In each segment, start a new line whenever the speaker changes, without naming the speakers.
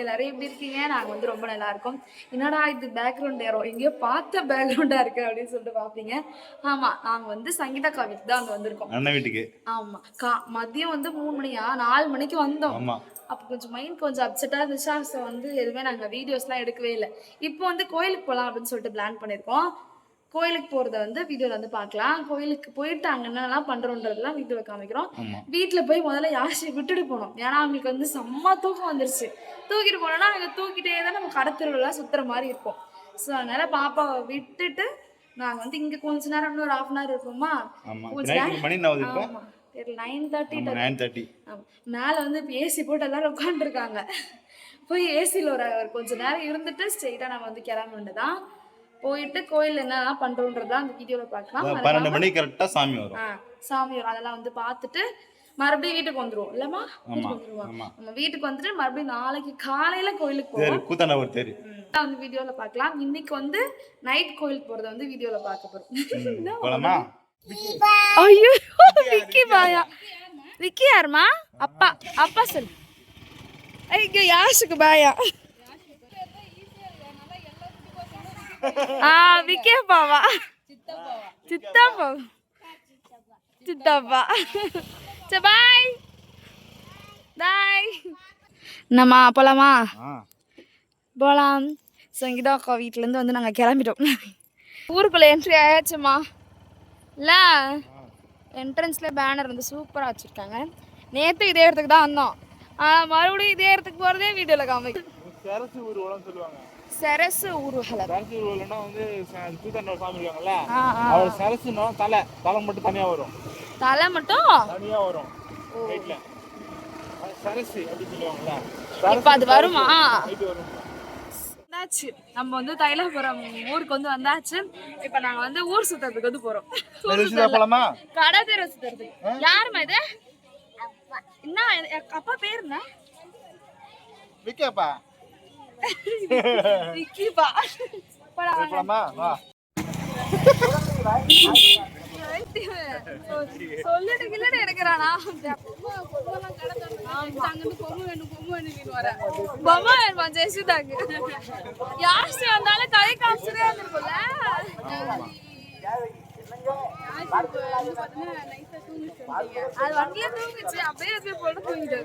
எல்லாரும் எப்படி இருக்கீங்க? நாங்க வந்து ரொம்ப நல்லா இருக்கோம். என்னடா இது பேக்ரவுண்ட் ஏரோ எங்கேயோ பார்த்த பேக்ரவுண்டா இருக்கு அப்படின்னு சொல்லிட்டு பாப்பீங்க. ஆமா, நாங்க வந்து சங்கீதா வீட்டுக்கு தான் அங்க வந்திருக்கோம்.
அண்ணன் வீட்டுக்கு.
ஆமா, மதியம் வந்து 3 மணியா 4 மணிக்கு வந்தோம்.
ஆமா.
அப்போ கொஞ்சம் மைண்ட் கொஞ்சம் அப்செட்டா இருந்துச்சா, ஸோ வந்து எதுவுமே நாங்க வீடியோஸ்லாம் எடுக்கவே இல்லை. இப்போ வந்து கோயிலுக்கு போகலாம் அப்படின்னு சொல்லிட்டு பிளான் பண்ணியிருக்கோம். கோயிலுக்கு போறத வந்து வீடியோல வந்து பார்க்கலாம். கோயிலுக்கு போயிட்டு அங்க என்னெல்லாம் பண்றோன்றதெல்லாம் வீடியோல காமிக்கிறோம். வீட்டுல போய் முதல்ல யாஷை விட்டுட்டு போனோம். ஏன்னா அவங்களுக்கு வந்து செம்ம தூக்கம் வந்துருச்சு. தூக்கிட்டு போனோம்னா அவங்க தூக்கிட்டே தான் நம்ம கடத்தெருவுலாம் சுத்துற மாதிரி இருக்கும். ஸோ அதனால பாப்பாவை விட்டுட்டு நாங்க வந்து இங்க கொஞ்ச நேரம் இன்னும் ஒரு 1/2 hour இருப்போமா. தெரியல 9:30. மேல வந்து ஏசி போட்டு எல்லாரும் உட்காந்துருக்காங்க. போய் ஏசியில் ஒரு கொஞ்ச நேரம் இருந்துட்டு ஸ்ட்ரெயிட்டா நம்ம வந்து கிளம்ப வேண்டியதான். போயிட்டு கோயில் என்ன பண்றோன்றதா அந்த வீடியோல பார்க்கலாம்.
12 மணிக்கு கரெக்டா சாமி வரும்.
சாமி வரும், அதெல்லாம் வந்து பார்த்துட்டு மறுபடியும் வீட்டுக்கு வந்துருவோம் இல்லம்மா. நம்ம வீட்டுக்கு வந்துட்டு மறுபடியும் நாளைக்கு காலையில கோயிலுக்கு போவோம்.
கூத்தாண்டவர் தேர்
வந்து வீடியோல பார்க்கலாம். இன்னைக்கு வந்து நைட் கோயிலுக்கு போறத வந்து வீடியோல பார்க்க போறோம்.
போலாமா?
ஐயோ விக்கி பாயா. விக்கி யாருமா? அப்பா அப்பா சொல்லு. ஐயோ யாஷுக்கு பாயா. விக்கேப்பாவா? சித்தப்பா சித்தப்பா. சரி பாய் பாய். என்னம்மா போலாமா? போலாம். சங்கீதா அக்கா வீட்டிலேருந்து வந்து நாங்கள் கிளம்பிட்டோம். ஊருக்குள்ளே என்ட்ரி ஆயாச்சுமா இல்லை? என்ட்ரன்ஸில் பேனர் வந்து சூப்பராக வச்சுருக்காங்க. நேற்று இதே இடத்துக்கு தான் வந்தோம். மறுபடியும் இதே இடத்துக்கு போகிறதே வீடியோவில் காமிக்கும். சரசு ஊர்வலம்.
வந்து கூத்தாண்டவர் சாமி இருக்காங்கல்ல, அவர் சரசுனா தலை மட்டும் தனியா வரும்.
தலை மட்டும்
தனியா வரும். ரைட்ல சரசு அப்படி சொல்லுவாங்கல்ல.
இப்போ அது வருமா? வந்தாச்சு. நம்ம வந்து தைலாபுரம் ஊருக்கு வந்து வந்தாச்சு. இப்போ நாங்க வந்து ஊர் சுத்தறதுக்கு வந்து போறோம்.
போலாமா?
கடை தெரு சுத்தறதுக்கு. யாருமா இது? என்ன அப்பா பேர் என்ன?
விக்கேப்பா.
விக்கிப்பா.
போலாமா? வா.
சொல்லிட்டு கிள்ளட்டு எடுக்கிறானா? பொம்மை வேணுமா ஜெயசுதாக்கு? யாஸ்தி வந்தாலும் கை காமிச்சுட்டே இருந்திருக்கும்ல. அது வண்டியில தூங்குச்சு, அப்படியே போட்டு தூங்கிட்டு.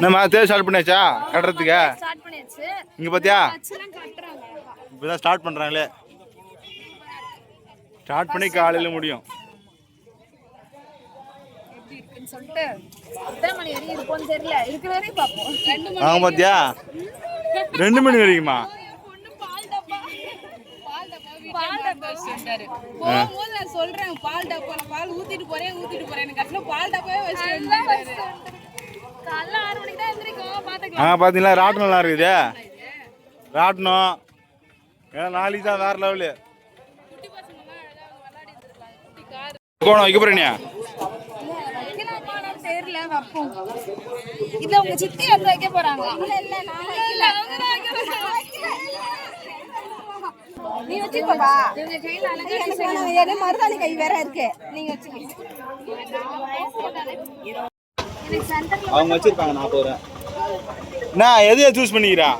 நம்ம தேர் ஸ்டார்ட் பண்ணியாச்சா கட்டுறதுக்கு?
ஸ்டார்ட் பண்ணியாச்சு.
இங்க பாத்தியா?
கட்டுறாங்க.
இப்பதான் ஸ்டார்ட் பண்றாங்களே. ஸ்டார்ட் பண்ணி காலையில முடியும்.
எப்படி இருக்குன்னு சொல்லிட்டு எத்தனை மணி வரைக்கும் இருக்கும்னு தெரியல. இருக்கிற வரைக்கும் பார்ப்போம். 2 மணி.
ஆமா பாத்தியா? 2 மணி வரைக்குமா?
போகும்போது நான் சொல்றேன் பால் டப்பால பால் ஊத்திட்டு போறேன் கடைசியில பால் டப்பாவே வச்சிருக்காரு.
காலைல 6 மணிக்கு தான் எந்திரிக்கும். பாத்துக்கலாம்.
பாத்தீங்களா ராட்னம் நல்லா இருக்குது. ராட்னம் நாளைக்கு தான் வேற லெவலு.
குட்டி பசங்க எல்லாம் விளையாடிட்டு இருக்காங்க. குட்டி கார்
போனோம் வைக்க போறேனியா?
தெரியல வைப்போம். இதுல உங்க சித்தி வந்து வைக்க போறாங்க. நீ வச்சுக்கோப்பா. இவங்க கையில அழகா மருதாணி கை வேற இருக்கு. நீங்க வச்சுக்கோங்க.
அவங்க வச்சிருக்காங்க. நான் போறேன். நான் எதைய சூஸ் பண்ணிக்கிறா?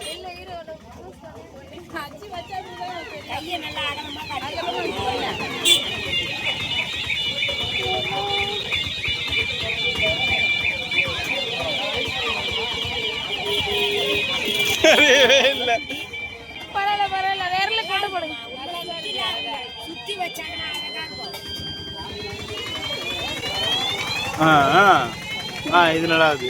இல்ல
பரவாயில்ல வேறல கொண்டு போடுங்க.
சுத்தி வச்சாங்கன்னா
இது நல்லா இருக்கு.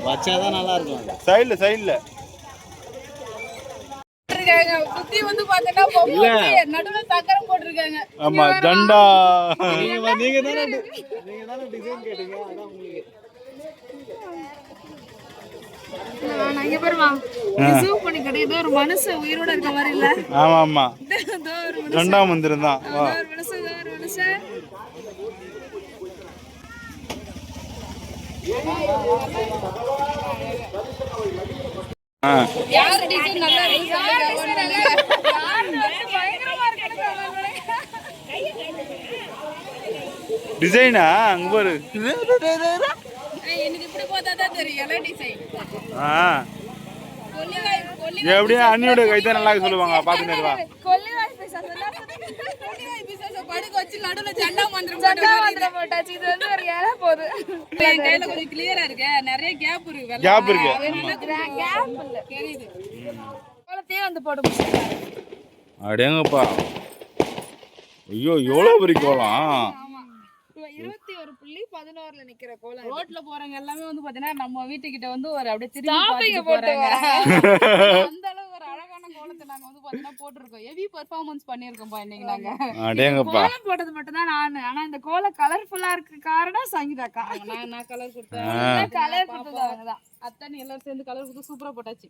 வச்சாதான் நல்லா இருக்கும். சைடுல
சுத்தி வந்து பாத்தீங்கன்னா பொம்மை நடுவுல சக்கரம் போட்டுருக்காங்க.
ஆமா தண்டா. நீங்க தானே டிசைன் கேட்டீங்க. அதான் உங்களுக்கு
நாங்க பாருமா ஜூம் பண்ணி கட்டி ஏதோ ஒரு மனுஷன் உயிரோட இருக்க மாதிரி இல்ல?
ஆமா ரெண்டாம் மந்திரம் தான்.
ஒரு மனுஷன்
யார் டிசைன் நல்லா இருக்கு
டிசைனா அங்க பாரு.
எனக்கு இப்படி பார்த்தா தான் தெரியும் எல்லாம் டிசைன்.
எப்படியா அண்ணியோட கைதான் நல்லா சொல்லுவாங்க பாத்துனே வா.
படுக்க வச்சு நடுவுல ஜெண்டா மந்திரம் போட்டாச்சு. இது வந்து ஒரு இலை போகுது. என் கையில கொஞ்சம் கிளியரா இருக்கு. நிறைய கேப் இருக்கு.
கேப் இருக்கு.
கேப் இல்ல தெரியுது.
கோலத்தையே வந்து போட்டு முடிச்சிட்டாங்க.
அடேங்கப்பா. ஐயோ எவ்வளவு பெரிய கோலம்.
21.11ல நிக்கிற கோலம்.
ரோட்ல போறவங்க எல்லாமே வந்து பாத்தீங்கன்னா நம்ம வீட்டுக்கிட்ட வந்து ஒரு அப்படியே திரும்பி போறாங்க. அந்த அளவு ஒரு அழகான கோலத்தை நாங்க வந்து பாத்தீங்கன்னா போட்டுருக்கோம். ஹெவி பெர்ஃபார்மன்ஸ் பண்ணிருக்கோம் இன்னைக்கு நாங்க.
அடேங்கப்பா.
கோலம் போட்டது மட்டும் தான் நானு. ஆனா இந்த கோலம் கலர்ஃபுல்லா இருக்கு காரணம் சங்கீதாக்கா.
நான் கலர் கொடுத்தேன்.
கலர் கொடுத்தது அவங்கதான்.
அத்தனை எல்லாரும் சேர்ந்து கலர் கொடுத்து சூப்பரா போட்டாச்சு.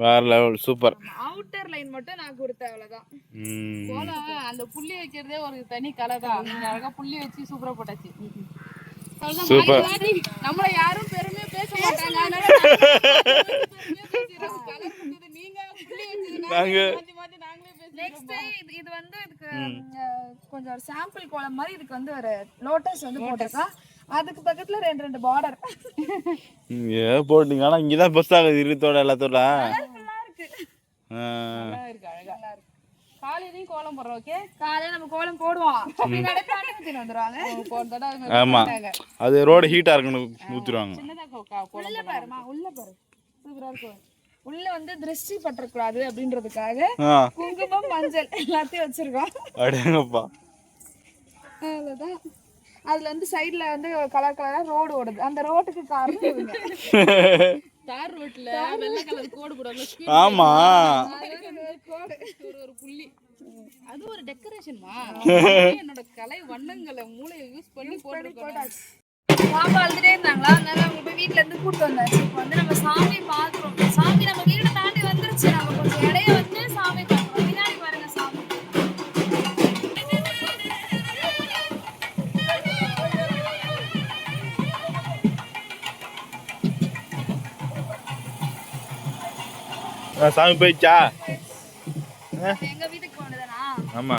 வேற லெவல் சூப்பர்.
அவுட்டர் லைன் மட்டும் நான் கொடுத்தேன் அவ்வளவுதான்.
கோலம் அந்த புள்ளி வைக்கிறதே ஒரு தனி கலை தான். நீங்க அழகா புள்ளி வச்சு சூப்பரா போட்டாச்சு.
சூப்பர்.
நம்மள யாரும் பெருமையா பேச மாட்டாங்க. அதனால கலர் கொடுத்தது நீங்க புள்ளி வச்சது நாங்களே
நெக்ஸ்ட் இது வந்து இதுக்கு கொஞ்சம் ஒரு சாம்பிள் கோலம் மாதிரி இதுக்கு வந்து ஒரு லோட்டஸ் வந்து போட்டிருக்கோம். அதுக்கு பக்கத்துல ரெண்டு பார்டர்
போட்டீங்க. ஆனா இங்கதான் பெஸ்ட் ஆகுது இருத்தோட எல்லாத்தோட.
நல்லா இருக்கு அழகா இருக்கு. காலையிலயும் கோலம் போடுறோம். ஓகே
காலையில நம்ம கோலம் போடுவோம். பின்னாடி தண்ணி ஊத்திட்டு வந்துருவாங்க.
போறதோட
ஆமா அது ரோடு ஹீட்டா இருக்கணும் ஊத்துறாங்க.
சின்னதா கோலம்
உள்ள பாருமா உள்ள பாரு சூப்பரா இருக்கும். உள்ள வந்து திருஷ்டி பற்றக்கூடாது அப்படின்றதுக்காக குங்குமம் மஞ்சள் எல்லாத்தையும் வச்சிருக்கோம்.
அடேங்கப்பா.
அவ்வளவுதான். அதுல வந்து சைடுல வந்து கலர் கலரா ரோடு ஓடுது. அந்த ரோட்டுக்கு காரணம்
தார் ரோட்ல வெள்ளை கலர் கோடு போடுவாங்க.
ஆமா
ஒரு புள்ளி அது ஒரு டெக்கரேஷன்மா. என்னோட கலை வண்ணங்களை மூளையை யூஸ் பண்ணி போட்டுருக்கோம்.
பாப்பா அழுதுட்டே இருந்தாங்களா, அதனால அவங்க போய் வீட்டுல இருந்து கூட்டு வந்தாச்சு. இப்போ வந்து நம்ம சாமி பாக்குறோம். சாமி நம்ம வீடு தாண்டி வந்துருச்சு. நம்ம கொஞ்சம் இடைய வந்து சாமி பார்க்கணும். பின்னாடி பாருங்க சாமி.
சாமி போயிடுச்சா?
எங்க வீட்டுக்கு போனதுனா
ஆமா.